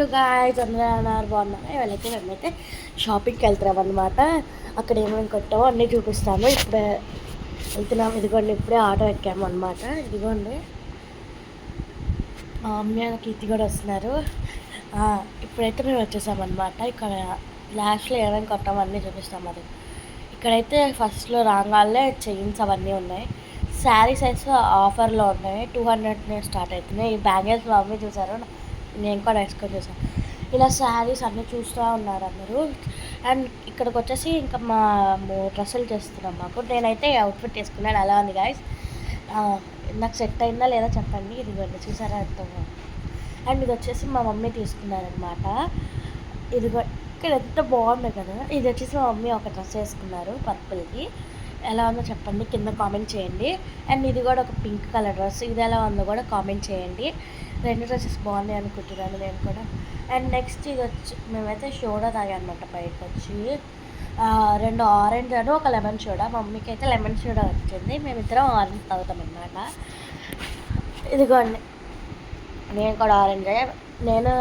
Hello guys, అందరూ అన్నారు బాగున్నారా? ఇవాళైతే మేమైతే షాపింగ్కి వెళ్తున్నాం అనమాట. అక్కడ ఏమేమి కొట్టామో అన్నీ చూపిస్తాము. ఇప్పుడే వెళ్తున్నాము. ఇదిగోండి, ఇప్పుడే ఆటో ఎక్కాము అనమాట. ఇదిగోండి, మా మమ్మీ కీర్తి కూడా వస్తున్నారు. ఇప్పుడైతే మేము వచ్చేసామన్నమాట. ఇక్కడ లాస్ట్లో ఏమేమి కొట్టామో అన్నీ చూపిస్తాం. అది ఇక్కడైతే ఫస్ట్లో రాగానే చైన్స్ అవన్నీ ఉన్నాయి. శారీస్ అయితే ఆఫర్లో ఉన్నాయి. 200 స్టార్ట్ అవుతున్నాయి. ఈ బ్యాంగిల్స్ మా మమ్మీ చూసారు, నేను కూడా వేసుకొని చూసాను. ఇలా శారీస్ అన్నీ చూస్తూ ఉన్నారు అందరూ. అండ్ ఇక్కడికి వచ్చేసి ఇంకా డ్రెస్సులు చేస్తున్నాం. నేనైతే అవుట్ఫిట్ వేసుకున్నాను. అలా ఉంది గాయస్. నాకు సెట్ అయిందా లేదా చెప్పండి. ఇదిగోండి, చూసారా ఎంత. అండ్ ఇది వచ్చేసి మా మమ్మీ తీసుకున్నారనమాట. ఇదిగో ఇక్కడ ఎంత బాగుంది కదా. ఇది వచ్చేసి మా మమ్మీ ఒక డ్రెస్ వేసుకున్నారు పర్పుల్కి. ఎలా ఉందో చెప్పండి, కింద కామెంట్ చేయండి. అండ్ ఇది కూడా ఒక పింక్ కలర్ డ్రెస్. ఇది ఎలా ఉందో కూడా కామెంట్ చేయండి. రెండు డ్రెస్సెస్ బాగున్నాయి అనుకుంటున్నాను నేను కూడా. అండ్ నెక్స్ట్ ఇది వచ్చి మేమైతే సోడా తాగామన్నమాట బయటకు వచ్చి. 2 ఆరెంజ్ అని ఒక లెమన్ సోడా. మమ్మీకి అయితే లెమన్ సోడా వచ్చింది. మేమిద్దరం ఆరెంజ్ తాగుతామన్నమాట. ఇదిగోండి, నేను కూడా ఆరెంజ్, నేను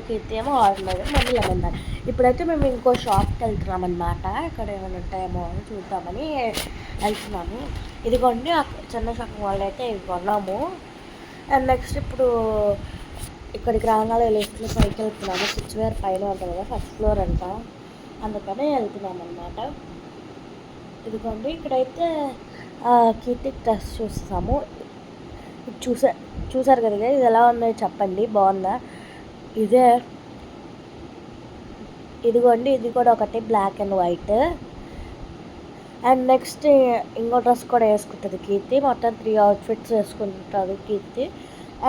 కీర్తి ఏమో ఆరెంజ్, మమ్మీ లెమన్ తాగి. ఇప్పుడైతే మేము ఇంకో షాప్కి వెళ్తున్నాం అనమాట. ఇక్కడ ఏమైనా ఉంటాయేమో అని చూద్దామని వెళ్తున్నాము. ఇదిగోండి, చిన్న షాపింగ్ మాల్ అయితే ఇవి కొన్నాము. అండ్ నెక్స్ట్ ఇప్పుడు ఇక్కడికి రాగానే లిఫ్ట్లో పైకి వెళ్తున్నాము. స్విచ్ వేర్ పైన ఉంటుంది కదా, ఫస్ట్ ఫ్లోర్ అంట, అందుకనే వెళ్తున్నాం అనమాట. ఇదిగోండి, ఇక్కడైతే కీర్తి డ్రెస్ చూస్తాము. చూసారు కదా, ఇది ఎలా ఉందో చెప్పండి, బాగుందా? ఇదిగోండి, ఇది కూడా ఒకటి black and white. And next ఇంకో డ్రెస్ కూడా వేసుకుంటుంది కీర్తి. మొత్తం 3 అవుట్ఫిట్స్ వేసుకుంటుంది కీర్తి.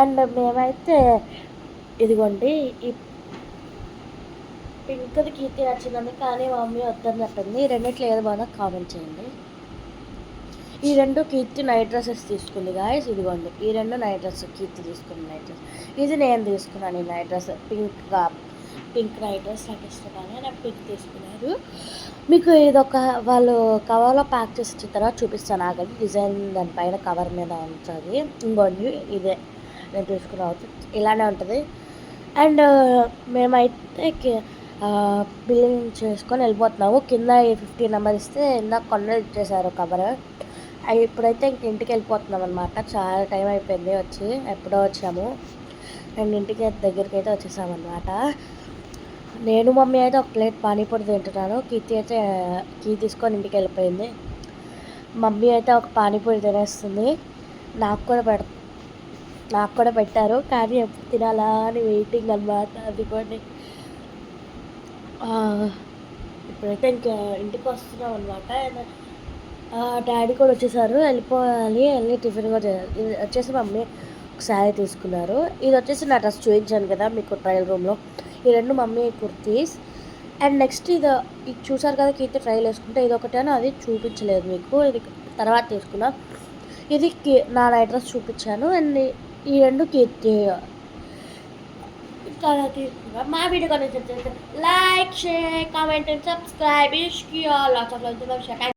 అండ్ మేమైతే ఇదిగోండి, ఈ పింక్ది కీర్తి నచ్చిందని, కానీ మా మమ్మీ వద్దని చెప్పింది. ఈ రెండిట్లో ఏదో బాగా కామెంట్ చేయండి. ఈ 2 కీర్తి నైట్ డ్రెస్సెస్ తీసుకుంది గాయస్. ఇదిగోండి, ఈ 2 నైట్ డ్రెస్ కీర్తి తీసుకుంది నైట్ డ్రెస్. ఇది నేను తీసుకున్నాను ఈ night dress, pink night dress నాకు ఇష్టమని నాకు పింక్ తీసుకున్నారు. మీకు ఇదొక వాళ్ళు కవర్లో ప్యాక్ చేసి ఇచ్చిన తర్వాత చూపిస్తాను ఆగండి. డిజైన్ దానిపైన కవర్ మీద ఉంటుంది. ఇంకోండి, ఇదే నేను తీసుకున్న అవుట్ఫిట్ ఇలానే ఉంటుంది. అండ్ మేమైతే బిల్లింగ్ చేసుకొని వెళ్ళిపోతున్నాము. కింద 50 నెంబర్ ఇస్తే ఇందాక కొన్న ఇచ్చేసారు కవర్. ఇప్పుడైతే ఇంటికి వెళ్ళిపోతున్నాం అనమాట. చాలా టైం అయిపోయింది వచ్చి, ఎప్పుడో వచ్చాము. అండ్ ఇంటికి దగ్గరికి అయితే వచ్చేసామన్నమాట. నేను మమ్మీ అయితే ఒక ప్లేట్ పానీపూరి తింటున్నాను. కీ తీసుకొని ఇంటికి వెళ్ళిపోయింది. మమ్మీ అయితే ఒక పానీపూరి తినేస్తుంది. నాకు కూడా పెట్టారు, కానీ ఎప్పుడు తినాలా అని వెయిటింగ్ అనమాట. అది కూడా ఇప్పుడైతే ఇంకా ఇంటికి వస్తున్నాం అనమాట. డాడీ కూడా వచ్చేసారు, వెళ్ళి టిఫిన్ కూడా చేయాలి. ఇది వచ్చేసి మమ్మీ ఒక శారీ తీసుకున్నారు. ఇది వచ్చేసి నా డ్రెస్ చూపించాను కదా మీకు ట్రయల్ రూమ్లో. ఈ 2 మమ్మీ కుర్తీస్. అండ్ నెక్స్ట్ ఇది చూసారు కదా, కీర్తి ట్రయల్ వేసుకుంటే ఇది ఒకటేనా, అది చూపించలేదు మీకు, ఇది తర్వాత తీసుకున్నా. ఇది నా నైట్ డ్రెస్ చూపించాను. అండ్ ఈ 2 కీర్తి తీసుకున్నా. మా వీడియో కనుక like, share, comment and subscribe.